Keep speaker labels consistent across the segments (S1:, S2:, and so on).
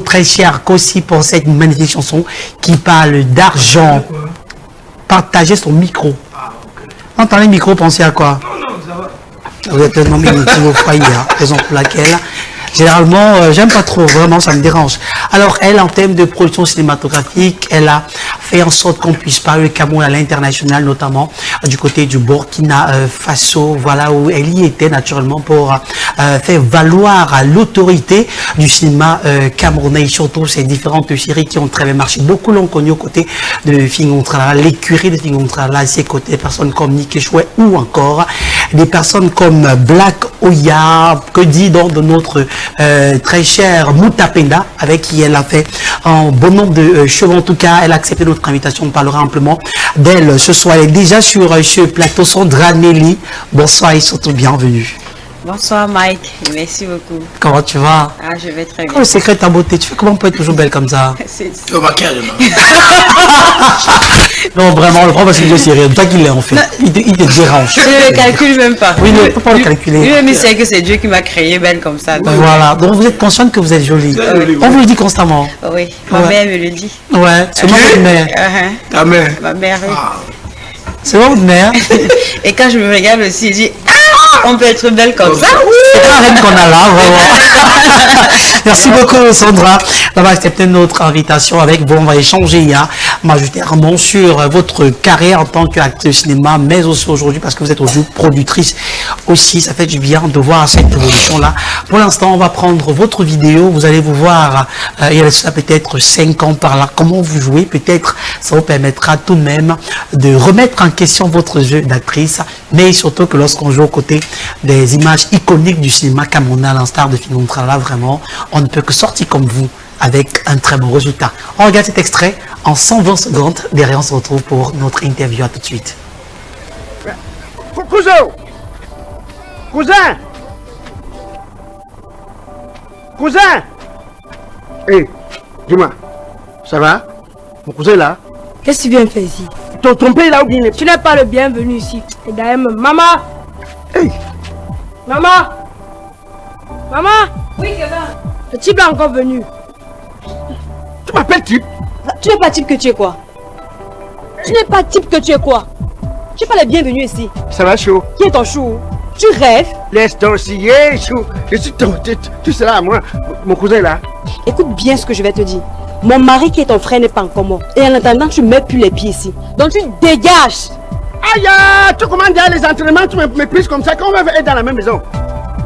S1: Très cher Kossi pour cette magnifique chanson qui parle d'argent. Partagez son micro. Entendez le micro, pensez à quoi? Vous êtes un homme inutile au foyer, raison pour laquelle généralement j'aime pas trop, vraiment ça me dérange. Alors elle, en termes de production cinématographique, elle a fait en sorte qu'on puisse parler le Cameroun à l'international, notamment du côté du Burkina Faso, voilà où elle y était naturellement pour faire valoir l'autorité du cinéma camerounais et surtout ces différentes séries qui ont très bien marché. Beaucoup l'ont connu aux côtés de Fingontrala, l'écurie de Fingontrala, à ses côtés, des personnes comme Nick Chouet ou encore des personnes comme Black Oya, que dit donc de notre très cher Moutapenda, avec qui elle a fait un bon nombre de cheveux. En tout cas, elle a accepté notre invitation. On parlera amplement d'elle ce soir. Elle est déjà sur ce plateau. Sandra Nelly, bonsoir et surtout bienvenue.
S2: Bonsoir Mike, merci beaucoup.
S1: Comment tu vas?
S2: Ah, je vais très bien.
S1: Oh, le secret de ta beauté, tu fais comment pour être toujours belle comme ça?
S3: Oh, bah, carrément.
S1: Non, vraiment, le problème c'est que c'est sérieux. Toi qui l'es en fait. Il te dérange.
S2: Je ne le calcule même pas.
S1: Oui, il ne faut pas le calculer.
S2: Lui, c'est que c'est Dieu qui m'a créé belle comme ça. Donc.
S1: Voilà, donc vous êtes consciente que vous êtes jolie. On vous le dit constamment.
S2: Oui, ma mère me le dit.
S1: Ouais, c'est moi votre mère.
S3: Ta mère.
S2: Ma mère, oui.
S1: C'est moi votre mère.
S2: Et quand je me regarde aussi, je dis, on peut être belle comme ça.
S1: C'est la reine qu'on a là, vraiment. Merci beaucoup Sandra d'avoir accepté notre invitation avec vous. On va échanger majoritairement sur votre carrière en tant qu'actrice cinéma, mais aussi aujourd'hui parce que vous êtes aujourd'hui productrice aussi. Ça fait du bien de voir cette évolution-là. Pour l'instant, on va prendre votre vidéo. Vous allez vous voir, il y a ça peut-être 5 ans par là. Comment vous jouez? Peut-être ça vous permettra tout de même de remettre en question votre jeu d'actrice, mais surtout que lorsqu'on joue aux côtés des images iconiques du cinéma camerounais, à l'instar de Fingontrala, vraiment, on ne peut que sortir comme vous avec un très bon résultat. On regarde cet extrait en 120 secondes. Derrière, on se retrouve pour notre interview. À tout de suite.
S4: Cousin! Cousin! Cousin! Hé, dis-moi, ça va? Mon cousin est là?
S5: Qu'est-ce que tu viens faire ici?
S4: Ton père est là ou bien?
S5: Tu n'es pas le bienvenu ici. Et d'ailleurs, maman!
S4: Hey!
S5: Maman! Maman! Oui, Kevin. Le type est encore venu.
S4: Tu m'appelles type?
S5: Tu n'es pas type que tu es quoi? Tu n'es pas type que tu es quoi? Tu n'es pas le bienvenu ici.
S4: Ça va chaud?
S5: Qui est ton chou? Tu rêves?
S4: Laisse donc si, chaud. Je suis tu seras à moi. Mon cousin est là.
S5: Écoute bien ce que je vais te dire. Mon mari qui est ton frère n'est pas encore mort. Et en attendant, tu ne mets plus les pieds ici. Donc tu dégages.
S4: Aïe, tu commandes déjà les entraînements, tu me méprises comme ça quand on va être dans la même maison.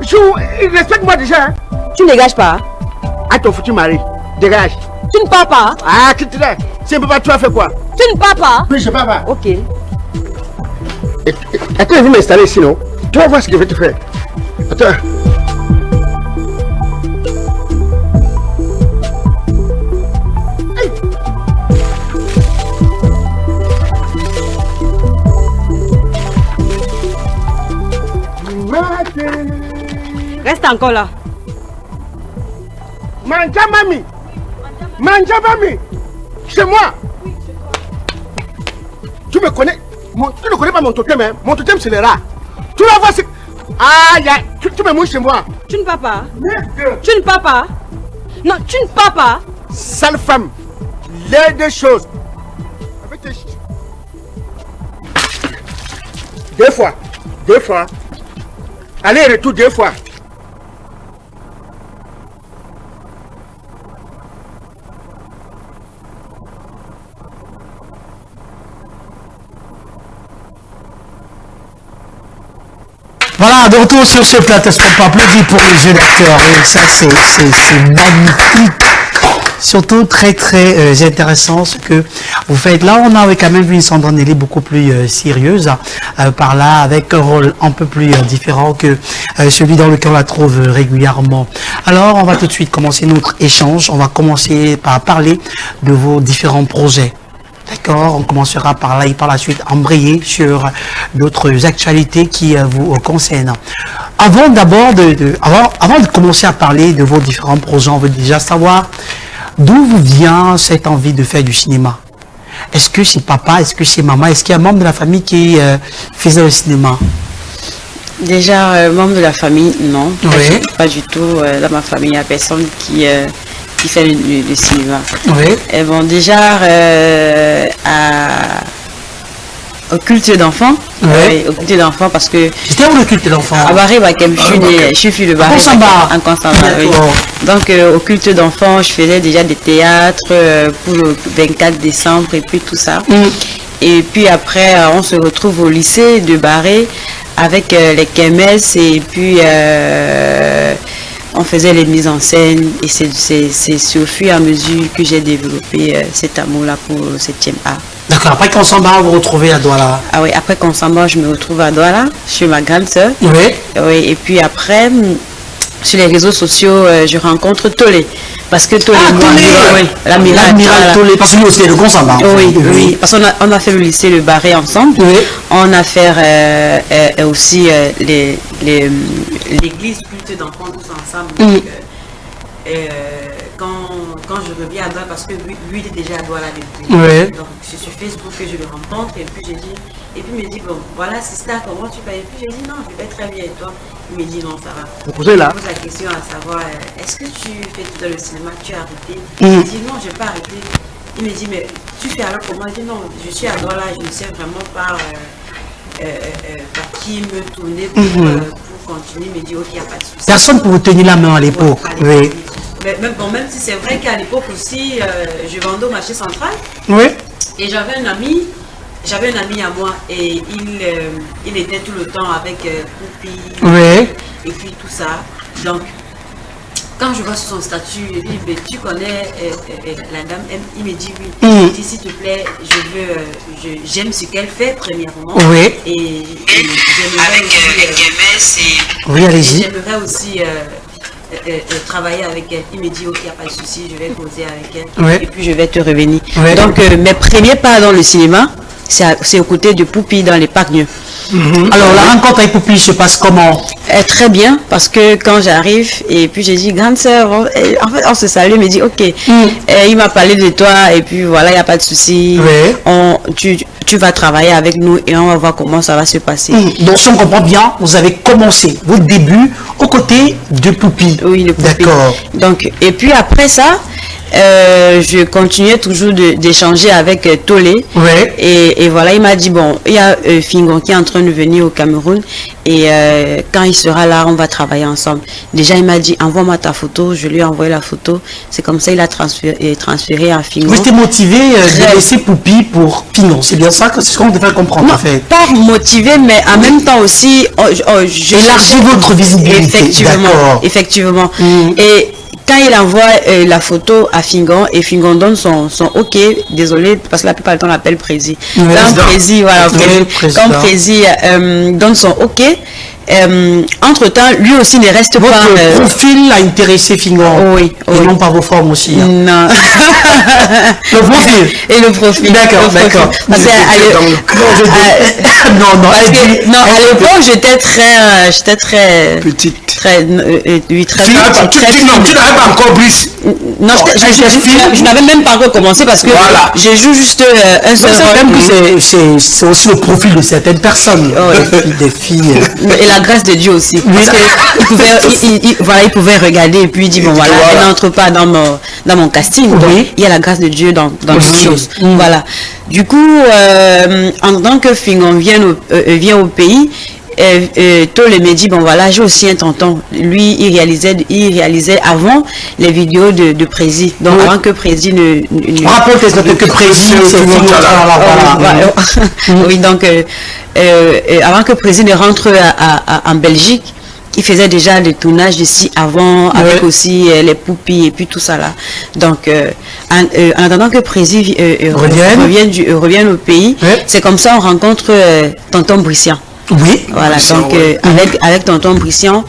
S4: Chou, respecte-moi déjà. Hein?
S5: Tu ne dégages pas.
S4: Ah, ton foutu mari. Dégage.
S5: Tu ne pars pas.
S4: Ah, quitte là. Si un peu pas, tu as fait quoi?
S5: Tu ne pars pas.
S4: Oui, je pars pas.
S5: Ok.
S4: Attends, je vais m'installer ici, non? Tu vas voir ce que je vais te faire. Attends.
S5: Reste encore là.
S4: Manja mami. Manja mami. C'est moi. Tu me connais? Tu ne connais pas mon totem, hein? Mon totem, c'est les rats. Tu vas voir ce... Aïe, tu me mouches chez moi.
S5: Tu ne pars pas.
S4: Merde.
S5: Tu ne pars pas. Non, tu ne pars pas.
S4: Sale femme. Les deux choses. Avec tes... Deux fois. Deux fois. Allez, retour deux fois.
S1: Voilà, de retour sur ce plateau, est-ce qu'on peut applaudir pour les jeux d'acteurs? Et ça, c'est magnifique. Surtout très intéressant ce que vous faites. Là, on a quand même vu une Sandra Nelly beaucoup plus sérieuse par là, avec un rôle un peu plus différent que celui dans lequel on la trouve régulièrement. Alors, on va tout de suite commencer notre échange. On va commencer par parler de vos différents projets. D'accord, on commencera par là et par la suite embrayer sur d'autres actualités qui vous concernent. Avant de commencer à parler de vos différents projets, on veut déjà savoir d'où vous vient cette envie de faire du cinéma. Est-ce que c'est papa, est-ce que c'est maman, est-ce qu'il y a un membre de la famille qui faisait le cinéma?
S2: Déjà, membre de la famille, non.
S1: Oui.
S2: Pas du tout. Dans ma famille, il n'y a personne qui qui fait le cinéma.
S1: Oui.
S2: Et bon, déjà, au culte d'enfants.
S1: Ouais.
S2: Au culte d'enfants parce que...
S1: C'était où le culte d'enfants?
S2: À Barré, je suis fille de Barré. En Consamba, oui. Donc, au culte d'enfants, je faisais déjà des théâtres pour le 24 décembre et puis tout ça. Et puis après, on se retrouve au lycée de Barré avec les kémesses et puis on faisait les mises en scène. Et c'est au fur et à mesure que j'ai développé cet amour-là pour le 7e art.
S1: D'accord, après Consamba, vous vous retrouvez à Douala.
S2: Ah oui, après Consamba, je me retrouve à Douala, chez ma grande sœur.
S1: Oui.
S2: Oui, et puis après, sur les réseaux sociaux, je rencontre Tolé. Parce que Tolé, oui, l'amiral
S1: Tolé, parce que lui aussi est de Consamba.
S2: Oui, oui, parce qu'on a fait le lycée Le Barré ensemble. Oui. On a fait aussi l'église culte d'enfants tous ensemble. Donc, quand je reviens à Douala, parce que lui il est déjà à Douala depuis.
S1: Oui.
S2: Donc c'est sur Facebook que je le rencontre et puis j'ai dit, et puis il me dit bon voilà Sista, comment tu vas? Et puis j'ai dit non, je vais très bien et toi? Il me dit non, ça va.
S4: Vous posez là.
S2: Je pose la question à savoir est-ce que tu fais tout dans le cinéma? Tu as arrêté? Il me dit non, je n'ai pas arrêté. Il me dit mais tu fais alors comment? Je dis non, je suis à Douala, je ne sais vraiment pas par qui me tourner pour continuer. Il me dit ok, il n'y a pas de souci.
S1: Personne pour vous tenir la main à l'époque. Oui.
S2: Mais même si c'est vrai qu'à l'époque aussi, je vendais au marché central.
S1: Oui.
S2: Et j'avais un ami à moi et il était tout le temps avec Poupi.
S1: Oui.
S2: Et puis tout ça. Donc, quand je vois sur son statut, il dit, mais tu connais la dame, il me dit oui. Il me dit s'il te plaît, j'aime ce qu'elle fait premièrement.
S1: Oui.
S2: Et j'aimerais aussi,
S1: oui, allez-y.
S2: J'aimerais aussi travailler avec elle. Il me dit ok, il n'y a pas de souci, je vais causer avec elle et puis je vais te revenir. Donc mes premiers pas dans le cinéma, c'est aux côtés de Poupi dans les Parcs-Nieux.
S1: Alors la rencontre avec Poupi se passe comment?
S2: Très bien, parce que quand j'arrive et puis j'ai dit grande sœur, en fait on se salue, il me dit ok, il m'a parlé de toi et puis voilà, il n'y a pas de souci. Tu vas travailler avec nous et on va voir comment ça va se passer.
S1: Donc si on comprend bien, vous avez commencé vos débuts aux côtés de Poupi.
S2: Oui, de Poupi.
S1: D'accord.
S2: Donc, et puis après ça, je continuais toujours d'échanger avec Tolé.
S1: Ouais.
S2: Et voilà, il m'a dit, bon, il y a Fingon qui est en train de venir au Cameroun et quand il sera là, on va travailler ensemble. Déjà, il m'a dit, envoie-moi ta photo. Je lui ai envoyé la photo. C'est comme ça il a transféré à Fingon.
S1: Vous étiez motivé de laisser Poupi pour Fingon. C'est bien ça que c'est ce qu'on devrait comprendre.
S2: Non,
S1: en fait.
S2: Pas motivé, mais en même temps aussi,
S1: élargir votre visibilité.
S2: Effectivement. Et quand il envoie la photo à Fingon et Fingon donne son OK, désolé parce que la plupart du temps on l'appelle Prési. Quand Prési, voilà, quand Prési donne son OK, entre-temps, lui aussi ne reste pas...
S1: Votre profil a intéressé Fingon.
S2: Oui.
S1: Et non pas vos formes aussi. Hein.
S2: Non.
S1: Le profil.
S2: Et le profil.
S1: D'accord.
S2: Parce qu'à l'époque, j'étais très...
S3: Petite.
S2: Très... Oui, très... Tu
S3: n'avais pas encore plus.
S2: Non, je n'avais même pas encore commencé parce que je joue juste un seul rôle.
S1: C'est aussi le profil de certaines personnes. Des filles.
S2: Et la grâce de Dieu aussi. Parce qu'il pouvait regarder et puis il dit, bon voilà, elle n'entre pas dans mon casting. Donc, il y a la grâce de Dieu dans toutes choses. Voilà. Du coup, en tant que Fingon vient au pays, Tolé me dit, bon voilà, j'ai aussi un tonton. Lui, il réalisait avant les vidéos de Prési. Donc avant que Prési ne...
S1: Rappelle que Prési,
S2: oui, donc avant que Prési ne rentre en Belgique, il faisait déjà le tournage ici avant, avec aussi les Poupi et puis tout ça là. Donc, en attendant que Prési revienne au pays, c'est comme ça on rencontre tonton Brissian.
S1: Oui.
S2: Voilà, donc avec tonton Brissian,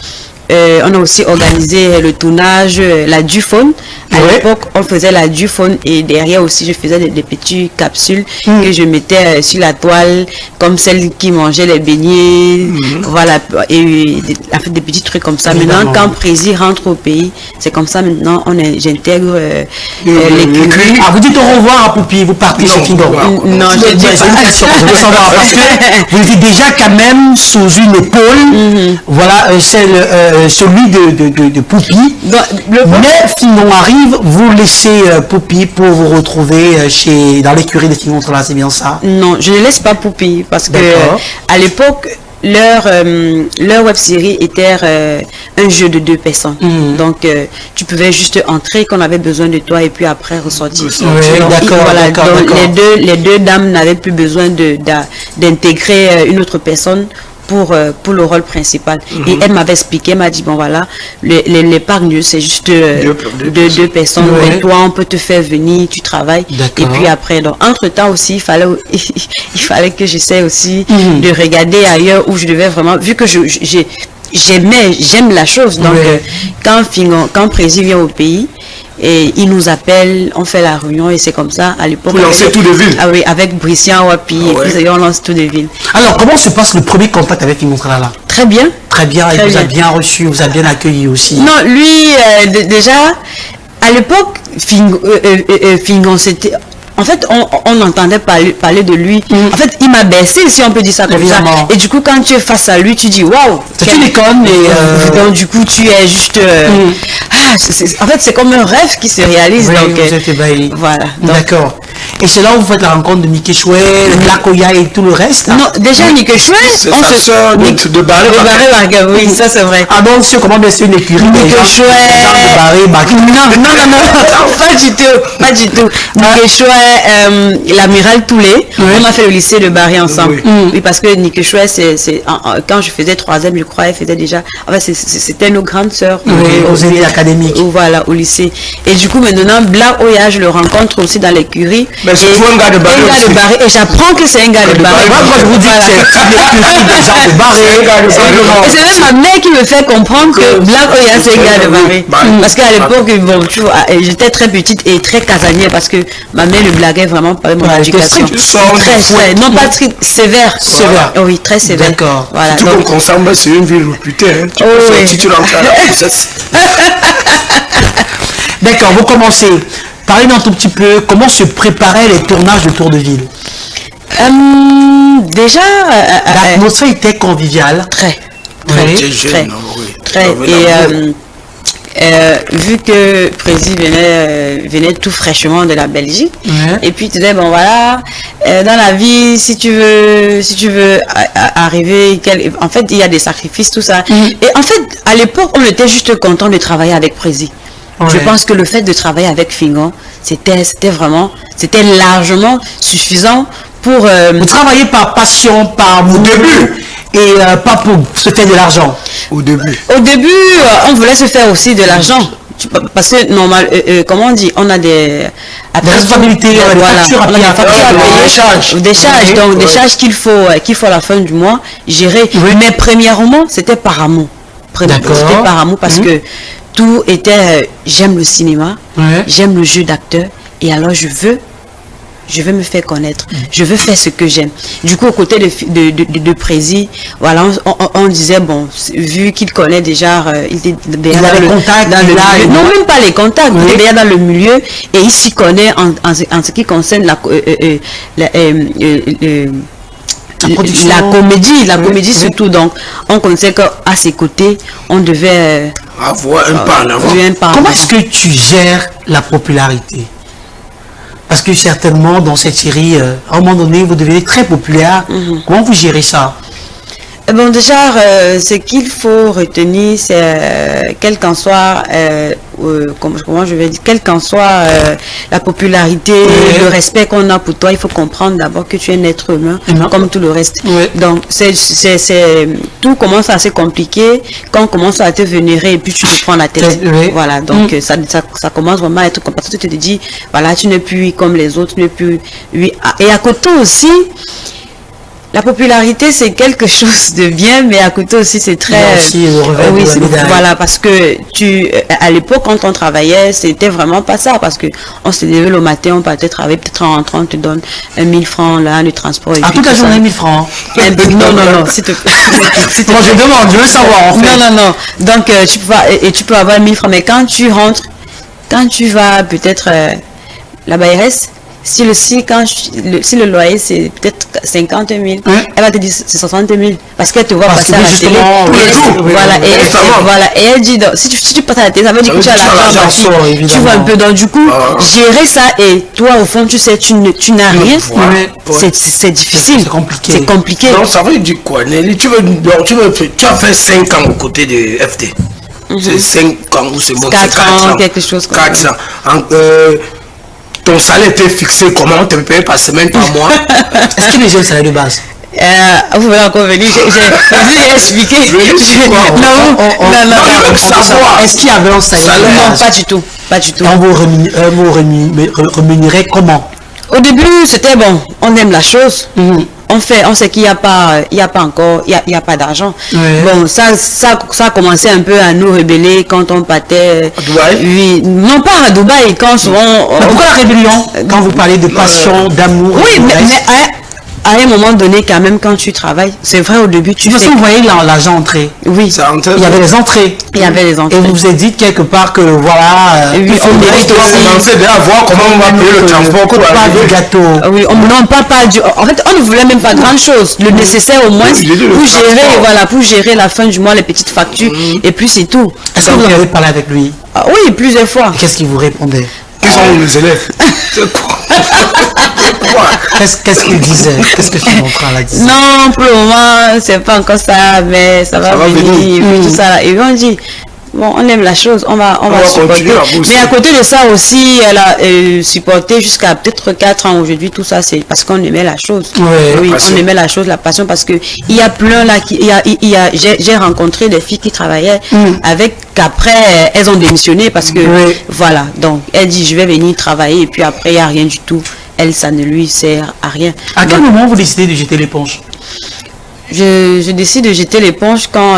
S2: on a aussi organisé le tournage, la Duphone. À l'époque, on faisait la Duphone et derrière aussi, je faisais des petites capsules que je mettais sur la toile, comme celle qui mangeait les beignets, voilà, et des petits trucs comme ça. Maintenant, quand Prési rentre au pays, c'est comme ça maintenant, j'intègre l'équipe.
S1: Ah, vous dites au revoir à Poupi, vous partez chez Fingon.
S2: Non, je dis pas.
S1: Je veux savoir, parce que vous étiez déjà quand même sous une épaule, voilà, celle celui de Poupi. Mais Fingon arrive, vous laissez Poupi pour vous retrouver dans l'écurie de Fingon Trala, c'est bien ça?
S2: Non, je ne laisse pas Poupi parce que à l'époque, leur web série était un jeu de 2 personnes. Donc tu pouvais juste entrer quand on avait besoin de toi et puis après ressortir. Les deux dames n'avaient plus besoin d'intégrer une autre personne pour le rôle principal. Et elle m'avait expliqué, elle m'a dit, bon voilà, l'épargne, c'est juste deux personnes. Et toi, on peut te faire venir, tu travailles. Et puis après, donc, entre-temps aussi, il fallait que j'essaie aussi de regarder ailleurs où je devais vraiment, vu que j'aime la chose. Donc, quand Prési vient au pays, et il nous appelle, on fait la réunion et c'est comme ça à l'époque.
S3: Vous lancez tout de ville.
S2: Ah oui, avec Brissian Wapi, et puis on lance tout de ville.
S1: Alors, comment se passe le premier contact avec Fingon Trala?
S2: Très bien.
S1: Très bien, il vous a bien reçu, vous a bien accueilli aussi.
S2: Non, lui, déjà, à l'époque, Fingon, c'était... En fait, on entendait parler de lui. En fait, il m'a baissé, si on peut dire ça comme ça. Et du coup, quand tu es face à lui, tu dis waouh.
S1: C'est une icône.
S2: Donc, du coup, tu es juste. En fait, c'est comme un rêve qui se réalise.
S1: Oui,
S2: donc,
S1: vous êtes ébahi.
S2: Voilà.
S1: D'accord. Et c'est là où vous faites la rencontre de Niké Chouet, Black Oya et tout le reste.
S2: Non, déjà Niké Chouet,
S3: c'est sa sœur de Barré.
S2: Oui, ça c'est vrai.
S1: Ah donc, c'est comment c'est une écurie
S2: Niké Chouet.
S1: Non,
S2: pas du tout. Niké Chouet, l'amiral Toulé, on a fait le lycée de Barré ensemble. Oui, parce que Niké Chouet, quand je faisais 3e, je crois, elle faisait déjà. Enfin, c'était nos grandes sœurs.
S1: Aux élites académiques.
S2: Voilà, au lycée. Et du coup, maintenant, Black Oya, je le rencontre aussi dans l'écurie.
S3: Mais c'est un gars de Barré.
S2: Et j'apprends que c'est un gars de Barré.
S1: Moi, je vous dis que c'est des gens de Barré.
S2: Et c'est même ma mère qui me fait comprendre que Black Oya, c'est un gars de Barré. Parce qu'à l'époque, bon, tu vois, j'étais très petite et très casanière parce que ma mère le blaguait vraiment par mon éducation. Très, non pas très sévère.
S1: Sévère.
S2: Oui, très sévère.
S1: D'accord.
S2: Voilà.
S3: Tout comme Consambe, c'est une ville réputée. Tu peux faire titulaire à la princesse.
S1: D'accord, vous commencez. Parlez-nous un tout petit peu comment se préparaient les tournages de Tour de Ville.
S2: Déjà,
S1: l'atmosphère était conviviale.
S2: Très. Et vu que Prési venait tout fraîchement de la Belgique, et puis tu disais bon voilà, dans la vie si tu veux arriver, en fait il y a des sacrifices, tout ça. Et en fait à l'époque on était juste content de travailler avec Prési. Je pense que le fait de travailler avec Fingon, c'était largement suffisant pour...
S1: Vous travaillez par passion, par au début, et pas pour se faire de l'argent.
S3: Au début,
S2: on voulait se faire aussi de l'argent. Parce que normal, comment on dit, on a des
S1: responsabilités, des factures à payer,
S2: des charges, donc des charges qu'il faut à la fin du mois gérer. Mais premièrement, c'était par amour. C'était par amour parce que tout était, j'aime le cinéma, j'aime le jeu d'acteur, et alors je veux me faire connaître, je veux faire ce que j'aime. Du coup, aux côtés de Prési, voilà, on disait, bon, vu qu'il connaît déjà, il était déjà dans le contact, non, même pas les contacts, il était déjà dans le milieu, et il s'y connaît en ce qui concerne la comédie surtout. Donc on connaissait qu'à ses côtés on devait
S3: avoir un pas en avant.
S1: Comment est-ce que tu gères la popularité? Parce que certainement dans cette série à un moment donné vous devenez très populaire. Comment vous gérez ça?
S2: Bon, déjà, ce qu'il faut retenir, c'est quel qu'en soit, comment je vais dire, quel qu'en soit la popularité, le respect qu'on a pour toi, il faut comprendre d'abord que tu es un être humain, comme tout le reste. Donc, tout commence à se compliquer quand on commence à te vénérer et puis tu te prends la tête. Voilà, donc ça commence vraiment à être compliqué. Tu te dis, voilà, tu n'es plus comme les autres, tu n'es plus... Et à côté aussi, la popularité, c'est quelque chose de bien, mais à côté aussi, c'est très... voilà, parce que à l'époque, quand on travaillait, c'était vraiment pas ça, parce que on se levait le matin, on partait travailler, peut-être en rentrant, on te donne 1000 francs, là, le transport.
S1: Toute la journée, 1000 francs.
S2: Non, s'il te plaît.
S1: Moi, je demande, je veux savoir, en fait.
S2: Non. Donc, tu peux avoir 1000 francs, mais quand tu rentres, quand tu vas peut-être la Bayresse, si le loyer c'est peut-être 50 000, elle va te dire c'est 60 000 parce qu'elle te voit passer à la télé. Voilà, et elle dit donc, si tu passes à la télé, ça veut dire que tu as l'argent. Tu vois un peu, donc du coup, gérer ça et toi au fond tu sais tu n'as rien, c'est difficile. C'est compliqué.
S3: Donc ça veut dire quoi, Nelly? Tu as fait 5 ans aux côtés de FT. C'est 5 ans ou c'est bon,
S2: 4 ans, quelque chose comme
S3: 4 ans. Ton salaire était fixé comment? On te payait par semaine, par mois?
S1: Est-ce qu'il y a déjà un salaire de base?
S2: Vous voulez encore venir? J'ai expliqué. Non.
S1: Est-ce qu'il y avait un salaire de base?
S2: Non, pas du tout.
S1: On vous rémunérait comment?
S2: Au début, c'était bon. On aime la chose. On sait qu'il n'y a pas d'argent. Bon, ça a commencé un peu à nous rebeller quand on partait.
S3: À Dubaï?
S2: Oui, non pas à Dubaï, quand souvent.
S1: Pourquoi la rébellion? Quand vous parlez de passion, d'amour.
S2: Oui, mais à un moment donné, quand même, quand tu travailles, c'est vrai, au début, tu fais...
S1: Vous voyez l'argent entrer.
S2: Oui.
S1: Il y avait les entrées.
S2: Et
S1: vous vous êtes dit quelque part que voilà...
S2: oui, on mérite aussi.
S3: On sait bien voir comment on va payer le transport.
S1: Pas de gâteau.
S2: Oui, non, pas du... En fait, on ne voulait même pas grand chose. Le nécessaire au moins pour gérer la fin du mois, les petites factures. Et puis c'est tout.
S1: Est-ce que vous avez parlé avec lui?
S2: Oui, plusieurs fois.
S1: Qu'est-ce qu'il vous répondait?
S3: Qui sont les élèves? C'est quoi?
S1: Qu'est-ce qu'il disait? Qu'est-ce que Finantra disait?
S2: Non, pour le moment, c'est pas encore ça, mais ça va venir. Et puis tout ça. Et on dit, bon, on aime la chose, on va supporter. Mais à côté de ça aussi, elle a supporté jusqu'à peut-être 4 ans aujourd'hui. Tout ça, c'est parce qu'on aimait la chose. Oui, on aimait la chose, la passion, parce que il y a plein là, j'ai rencontré des filles qui travaillaient avec, qu'après elles ont démissionné parce que voilà. Donc elle dit je vais venir travailler et puis après il n'y a rien du tout. Elle, ça ne lui sert à rien.
S1: À quel moment vous décidez de jeter l'éponge?
S2: Je décide de jeter l'éponge quand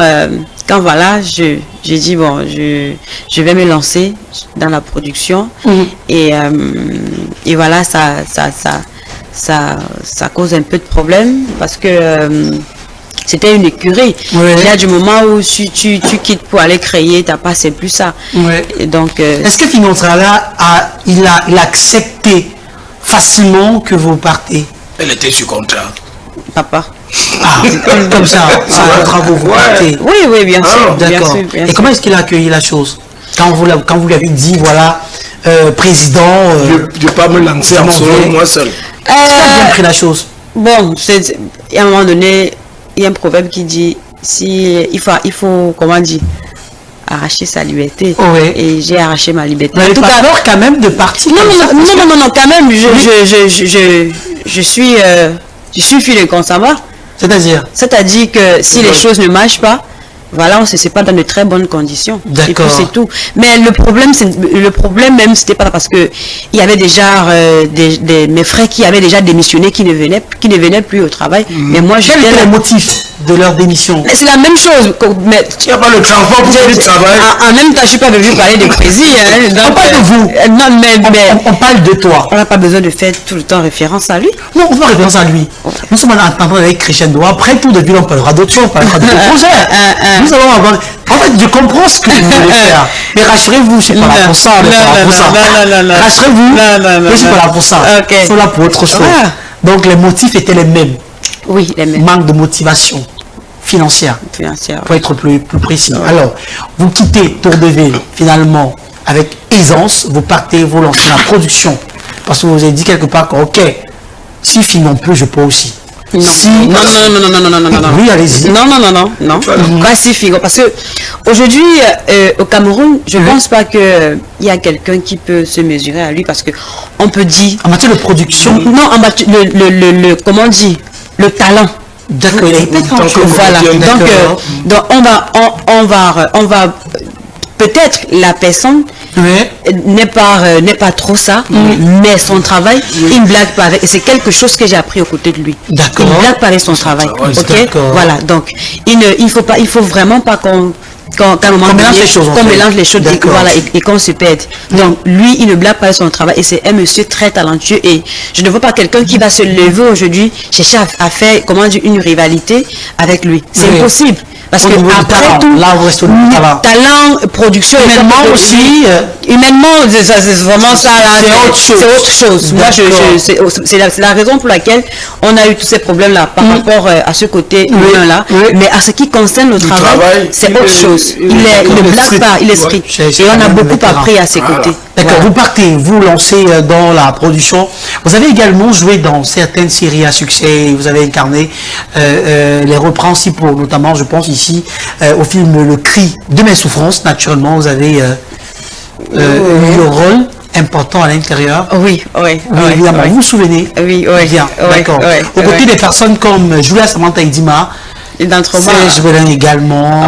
S2: voilà, j'ai dit bon, je vais me lancer dans la production et voilà, ça cause un peu de problème parce que c'était une écurie. Il y a du moment où tu quittes pour aller créer, c'est plus ça. Et donc
S1: est-ce que Finantra là il a accepté facilement que vous partez?
S3: Elle était sur contrat.
S2: Papa.
S1: Comme ça, c'est un travaux vous partez.
S2: Oui, bien sûr.
S1: D'accord. Et comment est-ce qu'il a accueilli la chose quand vous lui avez dit voilà, président,
S3: je ne vais pas me lancer en solo moi seul.
S1: Est-ce qu'il a bien pris la chose?
S2: Bon, à un moment donné, il y a un proverbe qui dit il faut comment dire, arracher sa liberté. Et j'ai arraché ma liberté.
S1: Mais en tout cas, alors quand même de partir.
S2: Non, quand même, je suis fille de consommateur. C'est-à-dire que si les choses ne marchent pas, voilà, on ne se sépare dans de très bonnes conditions. Et puis c'est tout. Mais le problème même, c'était pas parce que il y avait déjà mes frères qui avaient déjà démissionné, qui ne venaient plus au travail. Mais moi,
S1: quel était le motif de leur démission?
S2: C'est la même chose. Mais
S3: il n'y a pas le transport pour aller travailler.
S2: En même temps, je ne suis pas venu parler de Prési.
S1: On parle de vous.
S2: Non, mais
S1: on parle de toi.
S2: On n'a pas besoin de faire tout le temps référence à lui.
S1: Non, on fait référence à lui. Nous sommes en train avec Crescendo. Après tout, depuis, on parlera d'autres choses, on parlera de projets. Nous allons avoir... En fait, je comprends ce que vous voulez faire. Mais rassurez-vous, je ne suis pas là pour ça. Rassurez-vous, je ne suis pas là pour ça. Je suis là pour autre chose. Donc, les motifs étaient les mêmes.
S2: Oui, les mêmes.
S1: Manque de motivation financière. Pour être plus précis. Alors, vous quittez Tour de Ville, finalement, avec aisance. Vous partez, vous lancez la production. Parce que vous avez dit quelque part que, ok, si non plus, je peux aussi.
S2: Non.
S1: Oui, allez-y.
S2: Non. Pas si figo. Parce que aujourd'hui, au Cameroun, je ne pense pas qu'il y a quelqu'un qui peut se mesurer à lui parce que on peut dire.
S1: En matière de production.
S2: Non, en matière comment on dit, le talent.
S1: D'accord.
S2: Voilà. Donc on va peut-être la personne n'est pas trop ça, mais son travail, il ne blague pas avec. Et c'est quelque chose que j'ai appris aux côtés de lui.
S1: D'accord.
S2: Il ne blague pas avec son travail. Ok. Voilà. Donc il faut vraiment pas qu'on mélange les choses et qu'on se perde. Donc lui, il ne blague pas avec son travail et c'est un monsieur très talentueux et je ne vois pas quelqu'un qui va se lever aujourd'hui chercher à faire une rivalité avec lui. C'est impossible. Parce que après tout,
S1: là, vous restez au
S2: talent, production,
S1: humainement aussi.
S2: Humainement, c'est vraiment ça. C'est autre chose. Moi, c'est la raison pour laquelle on a eu tous ces problèmes-là par rapport à ce côté humain-là. Mais à ce qui concerne le travail, c'est autre chose. Il ne blague pas, il est strict. Et on a beaucoup appris à ses côtés.
S1: D'accord, vous partez, vous lancez dans la production. Vous avez également joué dans certaines séries à succès. Vous avez incarné les rôles principaux, notamment, je pense ici, au film Le Cri de mes souffrances. Naturellement, vous avez eu le rôle important à l'intérieur.
S2: Oui,
S1: évidemment. Vous vous souvenez?
S2: Oui,
S1: bien. D'accord. Aux côtés des personnes comme Julia Samantha Idima, Serge Belin également,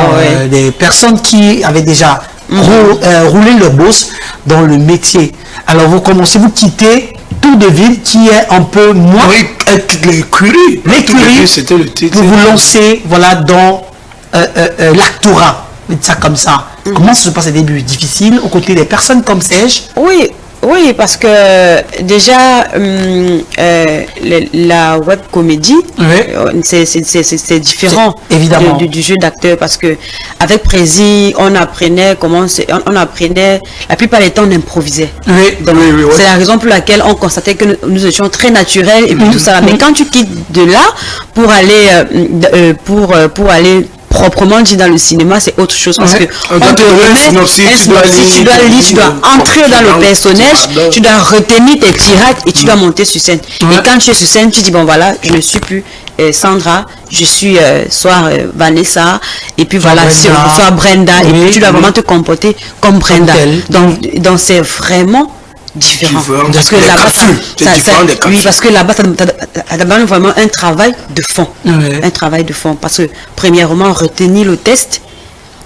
S1: des personnes qui avaient déjà roulé leur boss dans le métier. Alors vous commencez, vous quittez Tour de Ville qui est un peu moins...
S3: Oui, l'écurie.
S1: L'écurie,
S3: c'était le titre.
S1: Pour vous lancer dans l'actorat, ça comme ça. Comment ça se passe au début? Difficile aux côtés des personnes comme Serge?
S2: Oui, parce que déjà, la web comédie, c'est différent
S1: évidemment
S2: du jeu d'acteur, parce que avec Prési, on apprenait, la plupart du temps, on improvisait. C'est la raison pour laquelle on constatait que nous étions très naturels et puis tout ça. Mais quand tu quittes de là pour aller, pour aller proprement dit dans le cinéma, c'est autre chose, parce que on te remet un synopsis, tu dois entrer dans le personnage, tu dois retenir tes tirades et tu dois monter sur scène. Et quand tu es sur scène, tu dis bon voilà, je ne suis plus Sandra, je suis soit Vanessa, et puis voilà, soit Brenda, et puis tu dois vraiment te comporter comme Brenda. Donc c'est vraiment différent. Parce que là-bas, ça demande vraiment un travail de fond. Un travail de fond. Parce que, premièrement, retenir le test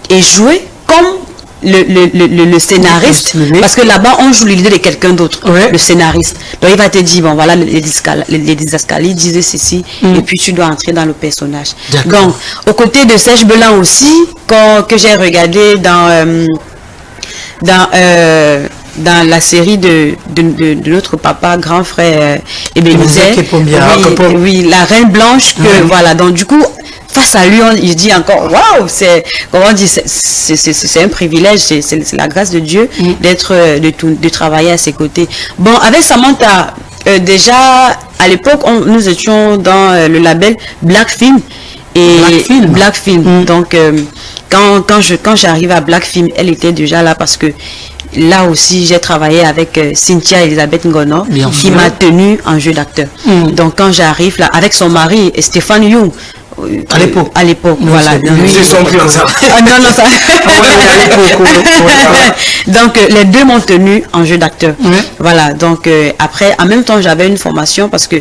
S2: et jouer comme le scénariste. Parce que là-bas, on joue l'idée de quelqu'un d'autre, le scénariste. Donc, il va te dire, bon, voilà, les Didascalies disaient ceci, et puis tu dois entrer dans le personnage. Donc, aux côtés de Serge Belin aussi, que j'ai regardé dans la série de notre papa, grand frère Ebenezer, la Reine Blanche, que voilà, donc du coup, face à lui, il dit encore, waouh, c'est un privilège, c'est la grâce de Dieu de travailler à ses côtés. Bon, avec Samantha, déjà, à l'époque, nous étions dans le label Black Film. Black Film. Donc, quand j'arrive à Black Film, elle était déjà là parce que là aussi, j'ai travaillé avec Cynthia Elisabeth Ngono, qui m'a tenue en jeu d'acteur. Donc, quand j'arrive là, avec son mari, Stéphane Young, à l'époque, voilà.
S3: Ils sont plus ensemble.
S2: Donc, les deux m'ont tenu en jeu d'acteur. Voilà. Donc, après, en même temps, j'avais une formation parce que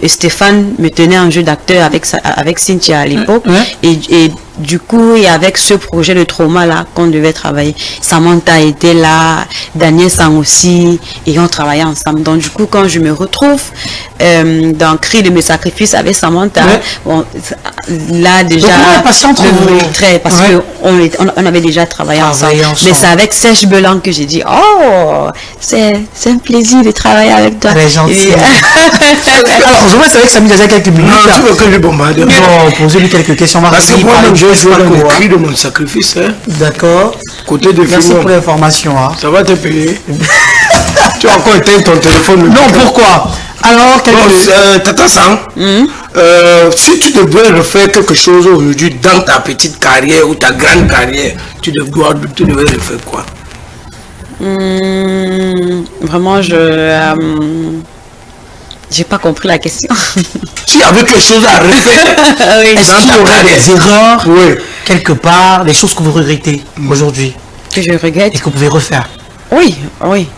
S2: Stéphane me tenait en jeu d'acteur avec Cynthia à l'époque. Et du coup, et avec ce projet de trauma là qu'on devait travailler, Samantha était là, Daniel Sang aussi, et on travaillait ensemble. Donc du coup, quand je me retrouve dans Cri de mes sacrifices avec Samantha, bon, là déjà, parce qu'on avait déjà travaillé ensemble. Mais c'est avec Serge Belin que j'ai dit, oh, c'est un plaisir de travailler avec toi.
S1: Elle est gentille. Alors, je reste avec Samy déjà quelques minutes.
S3: Non, tu veux que je bombarde.
S1: Non, posez-lui quelques questions.
S3: Parce que moi, je joue dans le Cri de mon sacrifice.
S1: D'accord.
S3: Côté de
S1: merci pour l'information.
S3: Ça va te payer. Tu as encore éteint ton téléphone.
S1: Non, pourquoi? Alors,
S3: Tata Sang, si tu devais refaire quelque chose aujourd'hui dans ta petite carrière ou ta grande carrière, tu devais refaire quoi?
S2: Vraiment, j'ai pas compris la question.
S3: S'il y avait quelque chose à refaire,
S1: est-ce qu'il y aurait des erreurs quelque part, des choses que vous regrettez aujourd'hui?
S2: Que je regrette?
S1: Et que vous pouvez refaire?
S2: Oui.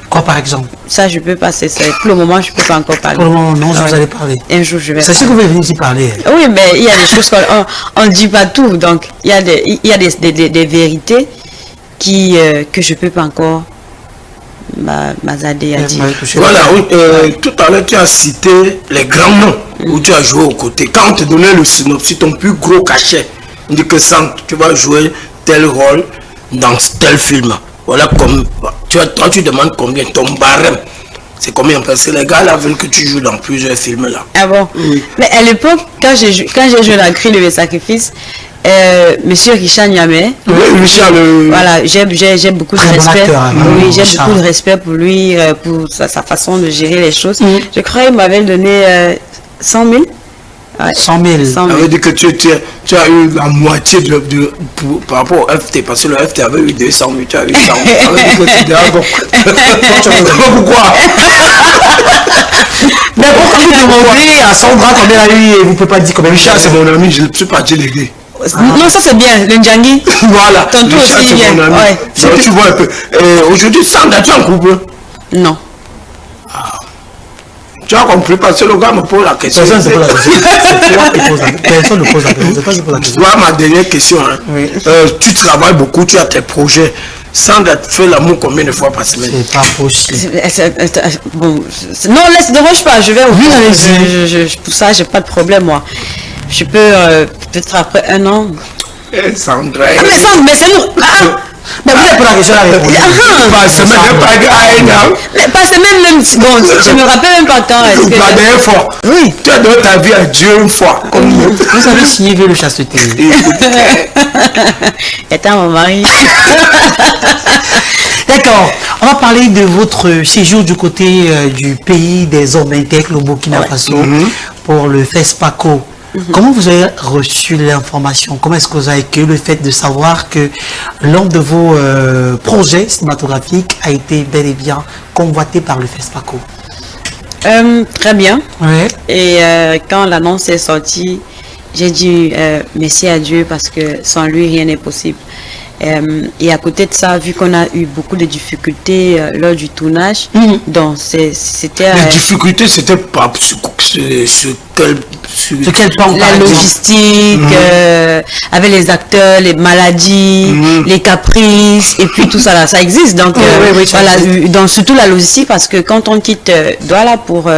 S1: Quoi par exemple?
S2: Ça, je peux passer. Pour le moment, je peux pas encore parler.
S1: Pour le moment, non, vous allez parler.
S2: Un jour, je vais
S1: parler. C'est sûr que vous allez venir ici parler.
S2: Oui, mais il y a des choses qu'on ne dit pas tout. Donc, il y a des vérités que je peux pas encore m'azader à dire.
S3: Voilà, tout à l'heure, tu as cité les grands noms où tu as joué aux côtés. Quand on te donnait le synopsis, ton plus gros cachet, on dit que tu vas jouer tel rôle dans tel film. Voilà, comme toi tu demandes combien, ton barème C'est combien? Parce que les gars là veulent que tu joues dans plusieurs films là.
S2: Ah bon?
S3: Oui.
S2: Mais à l'époque, quand j'ai joué dans Cri le sacrifice, Monsieur Richard Niamey,
S3: Oui, Richard le...
S2: voilà, j'ai beaucoup de
S1: Très bon
S2: respect.
S1: acteur, hein,
S2: Oui, j'ai
S1: Richard.
S2: beaucoup de respect pour lui, pour sa façon de gérer les choses. Je crois qu'il m'avait donné 100 000. Ouais.
S1: 100 000.
S2: 100
S3: Ça
S2: 000.
S3: veut dire que tu as eu la moitié par rapport au FT, parce que le FT avait eu 200 000, tu as eu 100 000. Ça veut dire que c'est déjà bon. Pourquoi?
S1: Mais pourquoi vous demandez à Sandra combien elle a eu et vous ne pouvez pas dire combien
S3: Richard, c'est mon ami, je ne suis pas délégué.
S2: Non, ça c'est bien, le Ndjangi.
S3: Voilà.
S2: Tonton
S3: Richard,
S2: aussi
S3: c'est
S2: vient.
S3: mon ami.
S2: Ouais.
S3: Donc, tu vois un peu. Aujourd'hui, Sandra, tu es en couple?
S2: Non.
S3: Tu as compris, parce que le gars me pose la question.
S1: Personne ne se pose la question. C'est toi qui poses la question. Personne ne pose la question. C'est toi qui poses la question.
S3: Voilà ma dernière question. Hein.
S1: Oui.
S3: Tu travailles beaucoup, tu as tes projets. Sandra fait l'amour combien de fois par semaine?
S1: C'est pas possible.
S2: Bon, non, laisse, dérange pas, je vais
S1: Oui, allez-y.
S2: pour ça, j'ai pas de problème, moi. Je peux, peut-être après 1 an.
S3: Sandra.
S2: Ah, mais ça, mais c'est nous.
S1: Mais vous n'avez pas la question à répondre.
S3: Pas semaine, pas grave.
S2: Mais pas semaine même, bon, je me rappelle même pas quand est-ce que.
S3: La dernière fois.
S1: Oui.
S3: Tu as donné ta vie à Dieu une fois. Comme nous.
S1: Vous avez signé le chasteté.
S2: Étant mon mari.
S1: D'accord. On va parler de votre séjour du côté du pays des hommes intègres, le Burkina Faso, pour le FESPACO. Comment vous avez reçu l'information? Comment est-ce que vous avez accueilli le fait de savoir que l'un de vos projets cinématographiques a été bel et bien convoité par le FESPACO?
S2: Très bien.
S1: Ouais.
S2: Et quand l'annonce est sortie, j'ai dit merci à Dieu parce que sans lui, rien n'est possible. Et à côté de ça, vu qu'on a eu beaucoup de difficultés lors du tournage, donc c'était...
S3: Les difficultés, c'était pas sur quel
S1: plan?
S2: La logistique, avec les acteurs, les maladies, les caprices, et puis tout ça là, ça existe. Donc, voilà, donc surtout la logistique, parce que quand on quitte Douala pour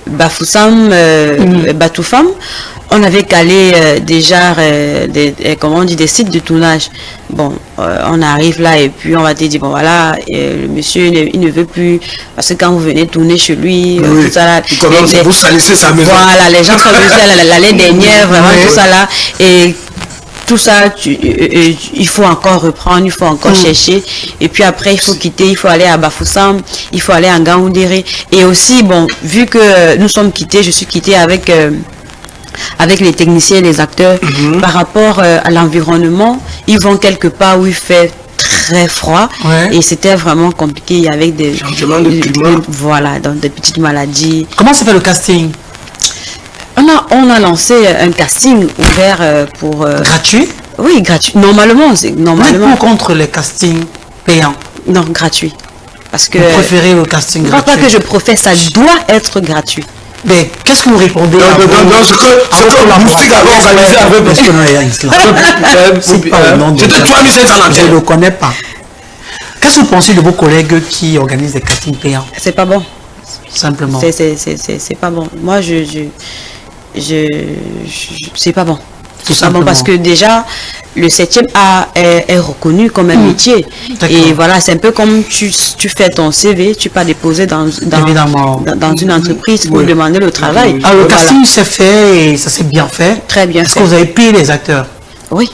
S2: Bafoussam, Batoufam, on avait calé déjà comment on dit, des sites de tournage. Bon, on arrive là et puis on va te dire, bon voilà, le monsieur il ne veut plus, parce que quand vous venez tourner chez lui, tout ça là,
S3: vous salissez sa maison.
S2: Voilà, les gens sont venus l'année dernière, vraiment tout ça là, et tout ça, il faut encore reprendre, il faut encore chercher, et puis après il faut quitter, il faut aller à Bafoussam, il faut aller à Ngaoundéré, et aussi, bon, vu que nous sommes quittés, je suis quittée avec les techniciens et les acteurs, par rapport à l'environnement, ils vont quelque part où il fait très froid, et c'était vraiment compliqué avec des
S3: changements de climat.
S2: Voilà, donc des petites maladies.
S1: Comment s'est fait le casting?
S2: On a lancé un casting ouvert pour...
S1: Gratuit?
S2: Oui, gratuit. Normalement, c'est
S1: Vous êtes
S2: normalement.
S1: pour contre les castings payants?
S2: Non, gratuit. Parce que...
S1: Vous préférez le casting
S2: Je ne crois
S1: gratuit?
S2: pas que je professe, ça doit être gratuit.
S1: Mais qu'est-ce que vous répondez?
S3: Non, ce que la musique avait organisé avec...
S1: Parce que non, il y a islam. C'est pas le nom de...
S3: C'était 3500 à
S1: Je ne le
S3: l'antenne.
S1: connais pas. Qu'est-ce que vous pensez de vos collègues qui organisent des castings payants?
S2: C'est pas bon.
S1: Simplement.
S2: C'est pas bon. Moi, c'est pas bon.
S1: Tout
S2: C'est pas bon
S1: simplement.
S2: parce que déjà, le 7e art est reconnu comme un métier.
S1: D'accord.
S2: Et voilà, c'est un peu comme tu fais ton CV, tu pas déposer dans une entreprise pour demander le travail.
S1: Alors, le
S2: Voilà.
S1: casting s'est fait et ça s'est bien fait.
S2: Très bien
S1: Est-ce
S2: fait.
S1: que vous avez payé les acteurs?
S2: Oui,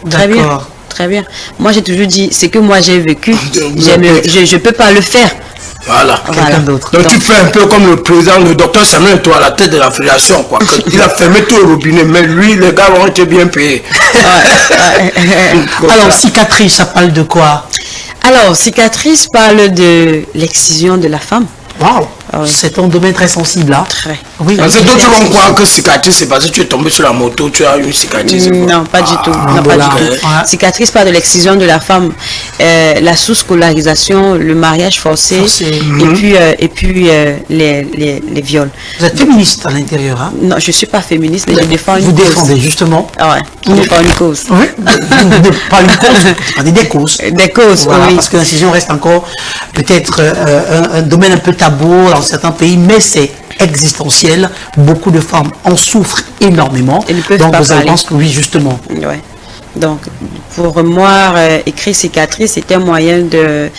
S2: très bien.
S1: D'accord.
S2: Très bien. Moi, j'ai toujours dit, c'est que moi j'ai vécu, je peux pas le faire.
S3: Voilà.
S1: Quelqu'un d'autre.
S3: Donc tu fais un peu comme le président, le docteur Samuel, toi, à la tête de la fédération, quoi. Il a fermé tout le robinet, mais lui, les gars ont été bien payés. Comme
S1: Alors,
S3: ça.
S1: cicatrice, ça parle de quoi?
S2: Alors, cicatrice parle de l'excision de la femme.
S1: Waouh,
S2: Ah oui.
S1: c'est un domaine très sensible là.
S2: Très.
S1: Oui.
S3: Parce que d'autres vont croire que cicatrice, c'est parce que tu es tombé sur la moto, tu as eu une cicatrice.
S2: Non, pas du tout. Non, pas
S1: voilà.
S2: du tout.
S1: Ouais.
S2: Cicatrice parle de l'excision de la femme, la sous-scolarisation, le mariage forcé, et puis les viols.
S1: Vous êtes féministe à l'intérieur, hein?
S2: Non, je suis pas féministe, mais je défends une
S1: Vous
S2: cause.
S1: défendez justement.
S2: Ah ouais, je défends une cause.
S1: Oui. Pas une cause, vous défendez des causes.
S2: Des causes,
S1: Voilà,
S2: oui.
S1: parce que l'incision reste encore peut-être un domaine un peu tabou dans certains pays, mais c'est existentiel. Beaucoup de femmes en souffrent énormément.
S2: Elles ne peuvent
S1: Donc
S2: pas
S1: vous avez
S2: parler.
S1: pensé que oui, justement.
S2: Ouais. Donc, pour moi, écrire cicatrice, c'était un moyen de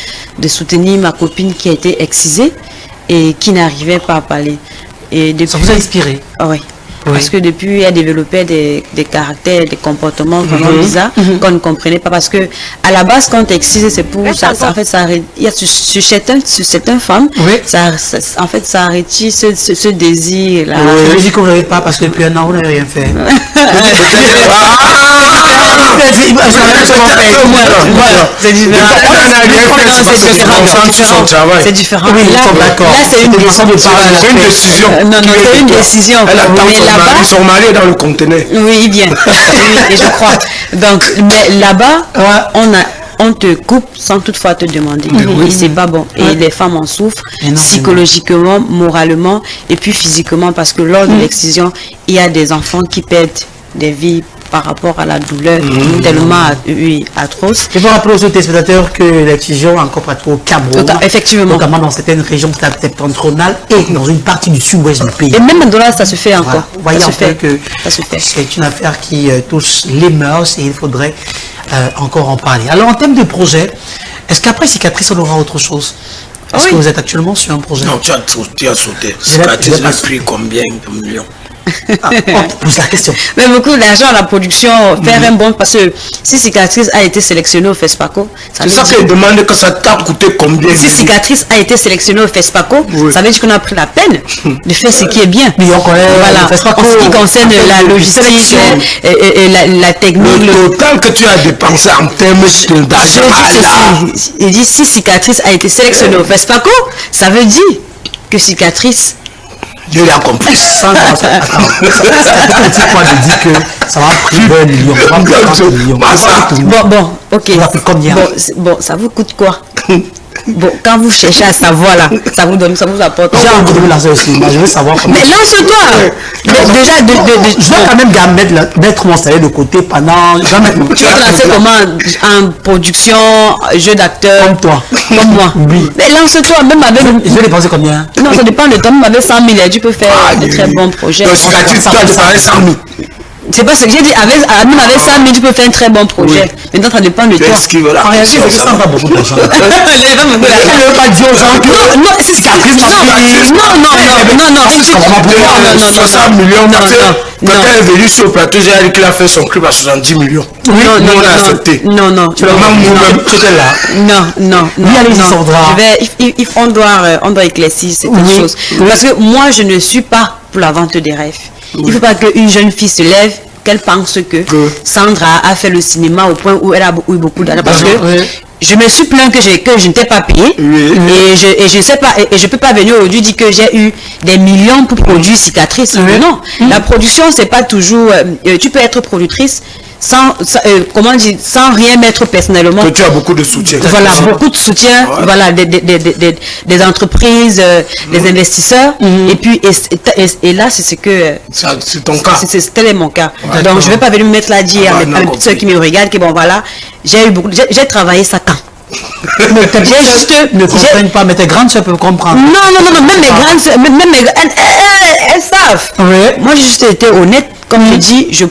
S2: soutenir ma copine qui a été excisée. et qui n'arrivait pas à parler. Et depuis,
S1: Ça vous a inspiré?
S2: Oui. Parce que depuis, elle développait des caractères, des comportements vraiment bizarres qu'on ne comprenait pas. Parce que à la base, quand tu excises, c'est pour ça. En fait, il y a sur certaines femmes, en fait, ça retire ce désir-là.
S1: Je dis qu'on n'avait pas parce que depuis un an, vous n'avez rien fait.
S2: C'est différent.
S1: Oui,
S2: là, c'est une décision. Non, c'est une décision.
S3: Son mari est dans le conteneur.
S2: Oui, il vient. Oui, et je crois. Donc, mais là-bas, on te coupe sans toutefois te demander. Et c'est pas bon. Et les femmes en souffrent psychologiquement, moralement et puis physiquement parce que lors de l'excision, il y a des enfants qui perdent des vies par rapport à la douleur tellement atroce.
S1: Il faut rappeler aux téléspectateurs que l'excision est encore pratiquée au Cameroun,
S2: effectivement,
S1: notamment dans certaines régions septentrionales et dans une partie du sud-ouest du pays.
S2: Et même dans là, ça se fait encore.
S1: Vous voyez
S2: ça
S1: en fait que
S2: ça se fait.
S1: c'est une affaire qui touche les mœurs et il faudrait encore en parler. Alors en termes de projet, est-ce qu'après Cicatrice, on aura autre chose? Est-ce que vous êtes actuellement sur un projet?
S3: Non, tu as sauté. Cicatrice a pris combien de millions?
S1: Pose la question.
S2: Mais beaucoup d'argent à la production, faire un bon, parce que si Cicatrice a été sélectionnée au FESPACO,
S3: c'est ça que je demande, que ça t'a coûté combien?
S2: Si Cicatrice a été sélectionnée au FESPACO, ça veut dire qu'on a pris la peine de faire ce qui est bien.
S1: Voilà.
S2: En ce qui concerne la logistique et la technique.
S3: Le total que tu as dépensé en termes d'argent.
S2: Il dit si Cicatrice a été sélectionnée au FESPACO, ça veut dire que Cicatrice.
S3: Je l'ai compris.
S1: Ça dit que ça va prendre 20 millions.
S2: Bon, ok.
S1: Ça va coûter combien?
S2: Bon, ça vous coûte quoi? Bon, quand vous cherchez à savoir là, ça vous apporte.
S1: J'ai envie de vous lancer aussi, je veux savoir comment.
S2: Mais lance-toi! Déjà,
S1: je dois quand même mettre mon salaire de côté pendant.
S2: Tu vas te lancer comment? En production, jeu d'acteur.
S1: Comme toi.
S2: Comme moi.
S1: Oui.
S2: Mais lance-toi, même avec.
S1: Je vais dépenser combien?
S2: Non, ça dépend de toi. Même avec 100 000, tu peux faire de très bons projets.
S3: Donc, Cicatrice, tu as dépassé 100 000.
S2: C'est pas ce que j'ai dit, même avec 100 000, tu peux faire un très bon projet. Maintenant, ça dépend de toi.
S1: En réalité, c'est ça, pas beaucoup d'argent.
S2: Je ne veux pas dire aux gens que. Non, c'est Cicatrice. Non.
S3: 60 millions, quand elle est venue sur le plateau, j'ai dit qu'il a fait son club à 70 millions. Oui, on a accepté.
S2: Non.
S1: Tu l'as même, tu étais là.
S2: Non. On doit éclaircir cette chose. Parce que moi, je ne suis pas pour la vente des rêves. Il ne faut pas qu'une jeune fille se lève, qu'elle pense que Sandra a fait le cinéma au point où elle a eu beaucoup d'argent. Parce que je me suis plaint que je ne t'ai pas payé. Et je sais pas, et je peux pas venir aujourd'hui dire que j'ai eu des millions pour produire Cicatrice. Non, la production, c'est pas toujours. Tu peux être productrice sans rien mettre personnellement.
S3: Que tu as beaucoup de soutien.
S2: Voilà, beaucoup de soutien. Voilà, des entreprises, des investisseurs. Et puis, et là, c'est ce que.
S3: C'est ton cas.
S2: C'était mon cas. Donc, je vais pas venir me mettre là à dire à mes petits soeurs qui me regardent que bon, voilà, j'ai travaillé ça quand.
S1: Ne comprennent pas, mais tes grandes soeurs peuvent comprendre.
S2: Non, même mes grandes soeurs, elles savent. Moi, j'ai juste été honnête. Comme je dis, je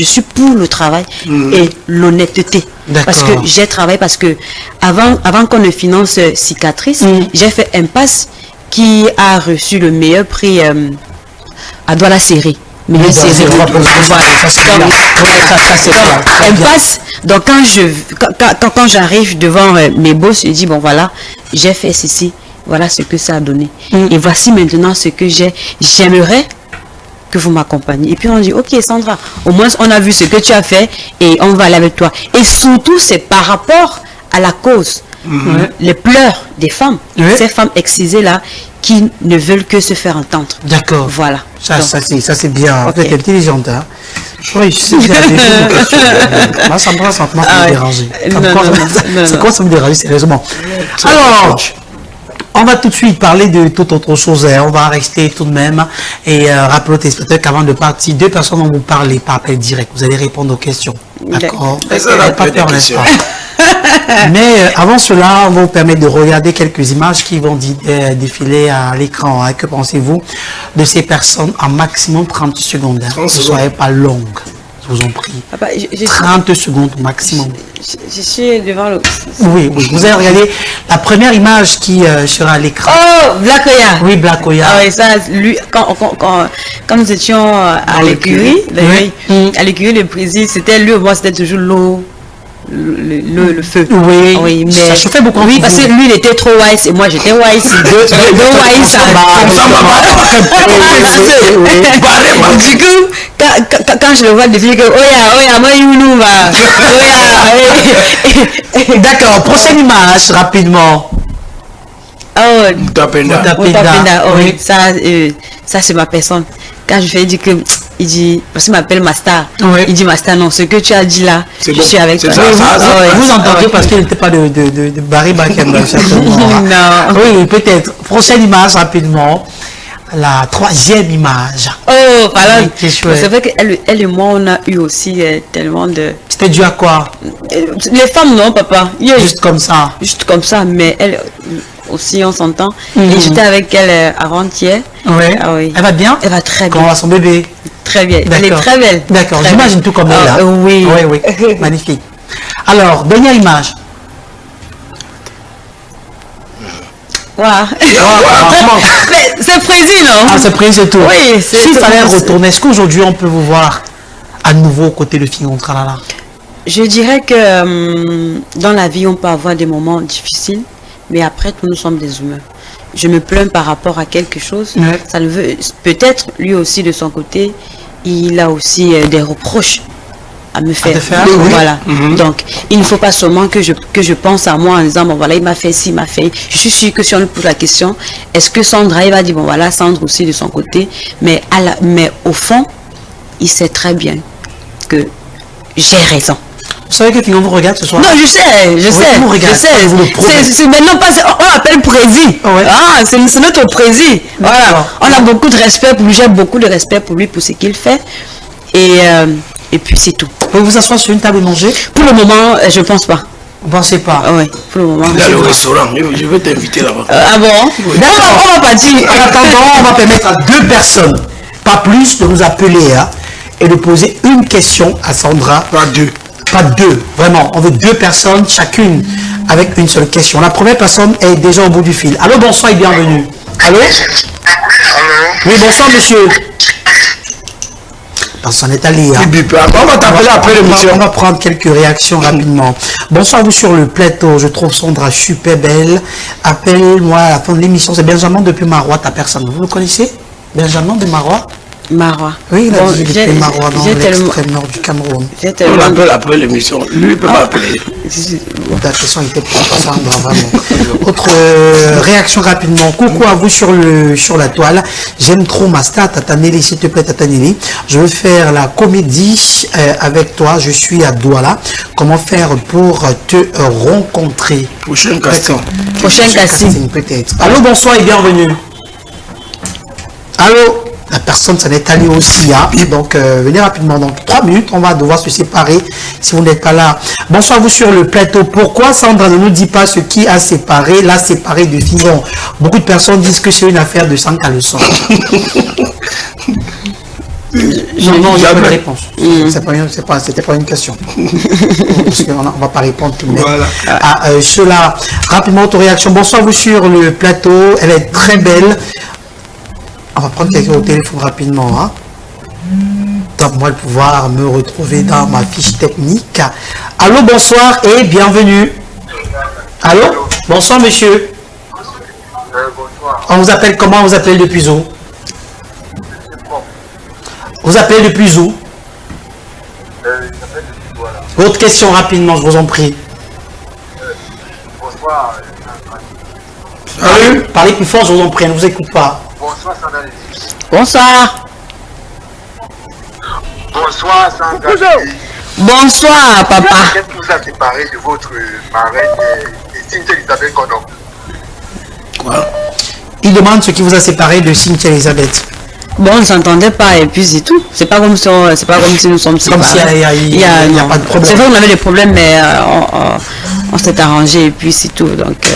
S2: suis pour le travail et l'honnêteté. Parce que j'ai travaillé, parce que avant qu'on ne finance Cicatrice, j'ai fait Impasse qui a reçu le meilleur prix à Douala Série. Impasse. Donc quand j'arrive devant mes boss, je dis bon voilà, j'ai fait ceci, voilà ce que ça a donné. Et voici maintenant ce que j'aimerais que vous m'accompagnez. Et puis on dit ok Sandra, au moins on a vu ce que tu as fait et on va aller avec toi. Et surtout c'est par rapport à la cause. Les pleurs des femmes, ces femmes excisées là qui ne veulent que se faire entendre.
S1: D'accord.
S2: Voilà.
S1: Ça c'est bien. Vous êtes intelligente, hein? Oui, je sais bien. Moi, ça me déranger. Ça commence à me déranger, sérieusement. Alors, on va tout de suite parler de toute autre chose. On va rester tout de même et rappeler aux téléspectateurs qu'avant de partir, 2 personnes vont vous parler par appel direct. Vous allez répondre aux questions. D'accord? Pas peur, n'est-ce pas? Mais avant cela, on va vous permettre de regarder quelques images qui vont défiler à l'écran. Hein. Que pensez-vous de ces personnes en maximum 30 secondes? Ne soyez pas longue. Je vous en prie.
S2: Papa,
S1: 30 secondes au maximum.
S2: Je suis devant le...
S1: Oui, oui. Vous allez regarder la première image qui sera à l'écran.
S2: Oh, Black Oya.
S1: Oui, Black Oya.
S2: Ah oui, ça, lui, quand nous étions à l'écurie, à l'écurie, le président, c'était lui, moi, c'était toujours l'eau. Le feu.
S1: Oui,
S2: oui, mais
S1: ça chauffait beaucoup.
S2: Oui, parce que lui il était trop wise et moi j'étais wise. Deux wise. Du coup, quand je le vois depuis que Oya, moi you va.
S1: D'accord, prochaine image rapidement.
S2: Oh,
S3: Mutapenda.
S2: Oui, ça c'est ma personne. Quand je fais dire que il dit, parce qu'il m'appelle Master.
S1: Oui.
S2: Il dit Master, non, ce que tu as dit là, je suis avec toi.
S1: Vous entendez parce qu'il n'était pas de Barry Bakemba, certainement.
S2: Non.
S1: Oui, peut-être. Prochaine image rapidement. La troisième image.
S2: Oh, voilà.
S1: Oui,
S2: c'est vrai qu'elle et moi, on a eu aussi tellement de...
S1: C'était dû à quoi?
S2: Les femmes, non, papa.
S1: Juste comme ça.
S2: Juste comme ça, mais elle aussi, on s'entend. Et j'étais avec elle avant-hier.
S1: Oui.
S2: Ah, oui.
S1: Elle va bien?
S2: Elle va très bien.
S1: Comment va son bébé?
S2: Très bien. Elle est très belle.
S1: D'accord, j'imagine tout comme elle.
S2: Oui.
S1: Oui, oui. Magnifique. Alors, dernière image.
S2: Voilà. C'est précis, non?
S1: Ah, c'est précis, c'est tout.
S2: Oui, c'est...
S1: S'il fallait retourner, est-ce qu'aujourd'hui on peut vous voir à nouveau aux côtés de Fingon Tralala?
S2: Je dirais que dans la vie, on peut avoir des moments difficiles, mais après tout, nous sommes des humains. Je me plains par rapport à quelque chose.
S1: Ouais.
S2: Ça ne veut... Peut-être, lui aussi, de son côté, il a aussi des reproches à me faire.
S1: Oui.
S2: Voilà. Donc, il ne faut pas seulement que je pense à moi en disant, bon voilà, il m'a fait ci, il m'a fait... Je suis sûre que si on lui pose la question, est-ce que Sandra, il va dire, bon voilà, Sandra aussi de son côté, mais au fond, il sait très bien que j'ai raison.
S1: Vous savez que Fingon vous regarde ce soir?
S2: Non, je sais. C'est maintenant pas... On l'appelle président.
S1: Ouais.
S2: Ah, c'est notre président. Voilà. On a beaucoup de respect pour lui, j'ai beaucoup de respect pour lui, pour ce qu'il fait. Et puis c'est tout.
S1: Vous vous asseoir sur une table et manger?
S2: Pour le moment, je pense pas.
S1: Vous pensez pas?
S2: Oui, pour le moment.
S3: Il y a le restaurant, je vais t'inviter là-bas.
S2: Ah bon? On va partir.
S1: En attendant, on va permettre à 2 personnes, pas plus, de nous appeler et de poser une question à Sandra.
S3: Pas 2.
S1: Pas 2, vraiment. On veut 2 personnes, chacune avec une seule question. La première personne est déjà au bout du fil. Allô, bonsoir et bienvenue. Allô? Oui, bonsoir monsieur. Personne n'est allé.
S3: On va t'appeler après l'émission.
S1: On va prendre quelques réactions rapidement. Bonsoir vous sur le plateau. Je trouve Sandra super belle. Appelle-moi à la fin de l'émission. C'est Benjamin depuis Marois, ta personne. Vous le connaissez? Benjamin de Marois?
S2: Marois.
S1: Oui, il a dit depuis Marois dans l'extrême nord du Cameroun.
S3: On l'appelle après l'émission. Lui, il ne peut pas appeler.
S1: La question était pour Sandra, vraiment. Autre réaction rapidement. Coucou à vous sur la toile. J'aime trop Master, Tatanelli, s'il te plaît, Tatanelli. Je veux faire la comédie avec toi. Je suis à Douala. Comment faire pour te rencontrer?
S3: Prochain casting.
S2: Prochain casting.
S1: Peut-être. Allô, bonsoir et bienvenue. Allô? La personne s'en est allée aussi. Donc, venez rapidement. Dans 3 minutes, on va devoir se séparer si vous n'êtes pas là. Bonsoir, vous sur le plateau. Pourquoi Sandra ne nous dit pas ce qui a séparé, l'a séparé de Fingon? Beaucoup de personnes disent que c'est une affaire de sang à le sang. Non, il n'y a pas de réponse. C'était pas une question. Parce qu'on ne va pas répondre tout de même.
S3: Voilà.
S1: À cela, rapidement, autre réaction. Bonsoir, vous sur le plateau. Elle est très belle. On va prendre quelqu'un au téléphone rapidement. Donne-moi le pouvoir me retrouver dans ma fiche technique. Allô, bonsoir et bienvenue. Allô, bonsoir monsieur.
S6: Bonsoir.
S1: On vous appelle comment? On vous appelle depuis où? Vous appelez depuis où? Autre question rapidement, je vous en prie.
S6: Bonsoir.
S1: Salut. Parlez plus fort, je vous en prie, ne vous écoute pas.
S6: Bonsoir Sandra.
S2: Bonsoir.
S6: Bonsoir Sandra.
S2: Bonsoir papa.
S6: Qu'est-ce qui vous a séparé de votre marraine et Cynthia Elisabeth Condon?
S3: Quoi?
S1: Il demande ce qui vous a séparé de Cynthia Elisabeth.
S2: Bon, on ne s'entendait pas et puis c'est tout. C'est pas comme si nous sommes séparés.
S1: Comme s'il n'y a pas de problème.
S2: C'est vrai qu'on avait des problèmes, mais on s'est arrangé et puis c'est tout. Donc.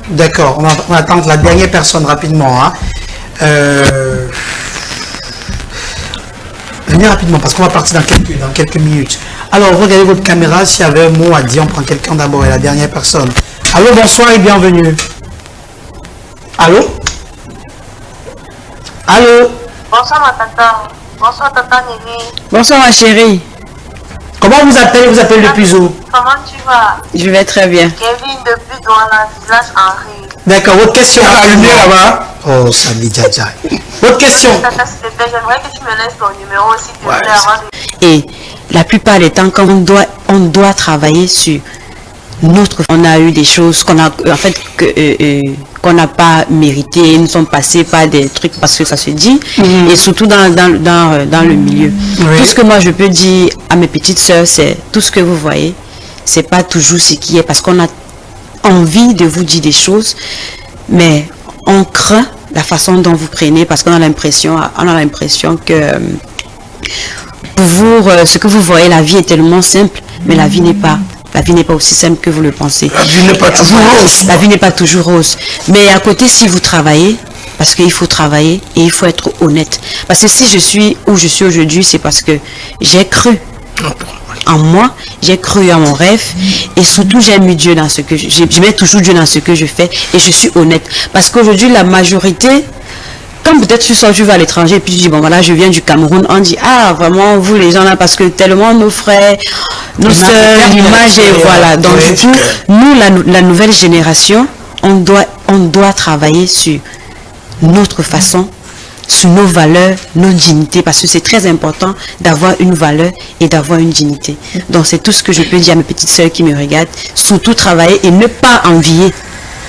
S1: D'accord, on va attendre la dernière personne rapidement. Venez rapidement parce qu'on va partir dans quelques minutes. Alors, regardez votre caméra. S'il y avait un mot à dire, on prend quelqu'un d'abord et la dernière personne. Allô, bonsoir et bienvenue. Allô? Allô?
S7: Bonsoir ma tata. Bonsoir tata Nelly.
S2: Bonsoir ma chérie.
S1: Comment vous appelez? Vous appelez depuis où?
S7: Comment tu vas?
S2: Je vais très bien.
S7: Kevin depuis Douala, village Henri.
S1: D'accord, votre question.
S3: La lumière là-bas.
S1: Oh, Samy Djadja. Votre question.
S7: Tata, s'il te plaît, j'aimerais que tu me laisses ton numéro aussi, s'il te plaît, avant de...
S2: Et la plupart des temps, quand on doit travailler sur notre... On a eu des choses qu'on a, en fait, qu'on n'a pas mérité, nous sommes passés par des trucs parce que ça se dit, et surtout dans le milieu.
S1: Oui.
S2: Tout ce que moi je peux dire à mes petites sœurs, c'est tout ce que vous voyez, c'est pas toujours ce qui est, parce qu'on a envie de vous dire des choses, mais on craint la façon dont vous prenez, parce qu'on a l'impression que pour vous, ce que vous voyez, la vie est tellement simple, mais la vie n'est pas aussi simple que vous le pensez.
S3: La vie n'est pas toujours rose.
S2: La vie n'est pas toujours rose. Mais à côté, si vous travaillez, parce qu'il faut travailler et il faut être honnête. Parce que si je suis où je suis aujourd'hui, c'est parce que j'ai cru en moi, j'ai cru à mon rêve et surtout j'ai mis Dieu dans ce que je mets toujours Dieu dans ce que je fais et je suis honnête. Parce qu'aujourd'hui, la majorité, comme peut-être tu sors, tu vas à l'étranger et puis tu dis, bon voilà, je viens du Cameroun, on dit, ah vraiment, vous les gens là, parce que tellement nos frères, nos soeurs, l'image et voilà. Donc du coup, nous, la nouvelle génération, on doit travailler sur notre façon, sur nos valeurs, nos dignités, parce que c'est très important d'avoir une valeur et d'avoir une dignité. Donc c'est tout ce que je peux dire à mes petites sœurs qui me regardent, surtout travailler et ne pas envier.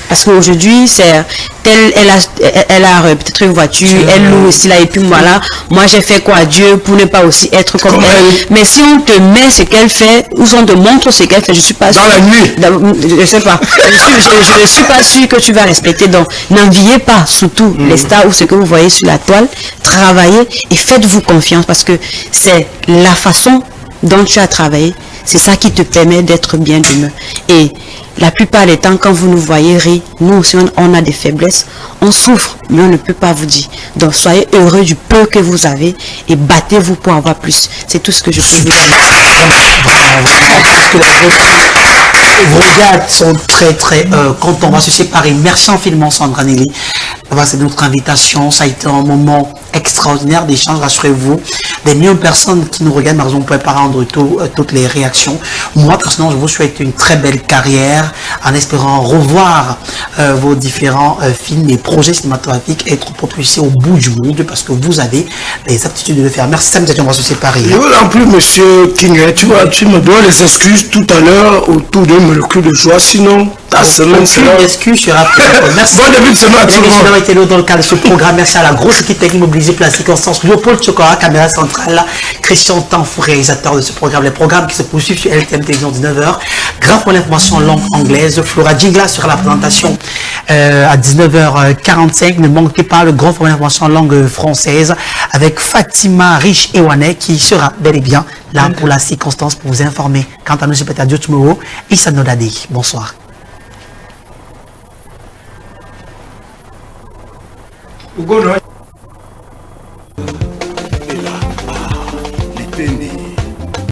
S2: Parce qu'aujourd'hui, c'est elle a peut-être une voiture, elle loue aussi là, et puis voilà, moi j'ai fait quoi à Dieu pour ne pas aussi être comme elle. Mais si on te met ce qu'elle fait, ou si on te montre ce qu'elle fait, je suis pas sûre.
S3: Dans la nuit.
S2: Je sais pas. Je ne suis pas sûre que tu vas respecter. Donc, n'enviez pas, surtout les stars ou ce que vous voyez sur la toile. Travaillez et faites-vous confiance parce que c'est la façon dont tu as travaillé. C'est ça qui te permet d'être bien demain. Et la plupart des temps, quand vous nous voyez rire, nous aussi, on a des faiblesses, on souffre, mais on ne peut pas vous dire. Donc, soyez heureux du peu que vous avez et battez-vous pour avoir plus. C'est tout ce que je peux vous dire.
S1: Vos regards sont très contents. On va se séparer. Merci infiniment Sandra Nelly. C'est notre invitation. Ça a été un moment extraordinaire d'échange, rassurez-vous. Des millions de personnes qui nous regardent, malheureusement, on ne peut pas rendre toutes les réactions. Moi, personnellement, je vous souhaite une très belle carrière en espérant revoir vos différents films et projets cinématographiques et être propulsé au bout du monde parce que vous avez les aptitudes de le faire. Merci Sam, on va se séparer.
S3: En plus, monsieur King, tu me dois les excuses tout à l'heure autour de mon cul de joie, sinon ta semaine sera...
S1: Excuse, je rappelle. Merci.
S3: Bon début de semaine à tout le monde.
S1: D'avoir été là dans le cadre de ce programme. Merci à la grosse équipe technique mobilisée, Plastique Constance, Léopold Chokora, caméra centrale, Christian Tanfou, réalisateur de ce programme. Les programmes qui se poursuivent sur LTM Télévision 19h. Grave pour l'information en langue anglaise. Flora Jingla sera la présentation à 19h45. Ne manquez pas le grand format d'information en langue française avec Fatima Rich Ewane qui sera bel et bien là pour la circonstance pour vous informer. Quant à nous, je peux Dieu Tumoro, Issa Nodadi. Bonsoir.
S3: Liteni.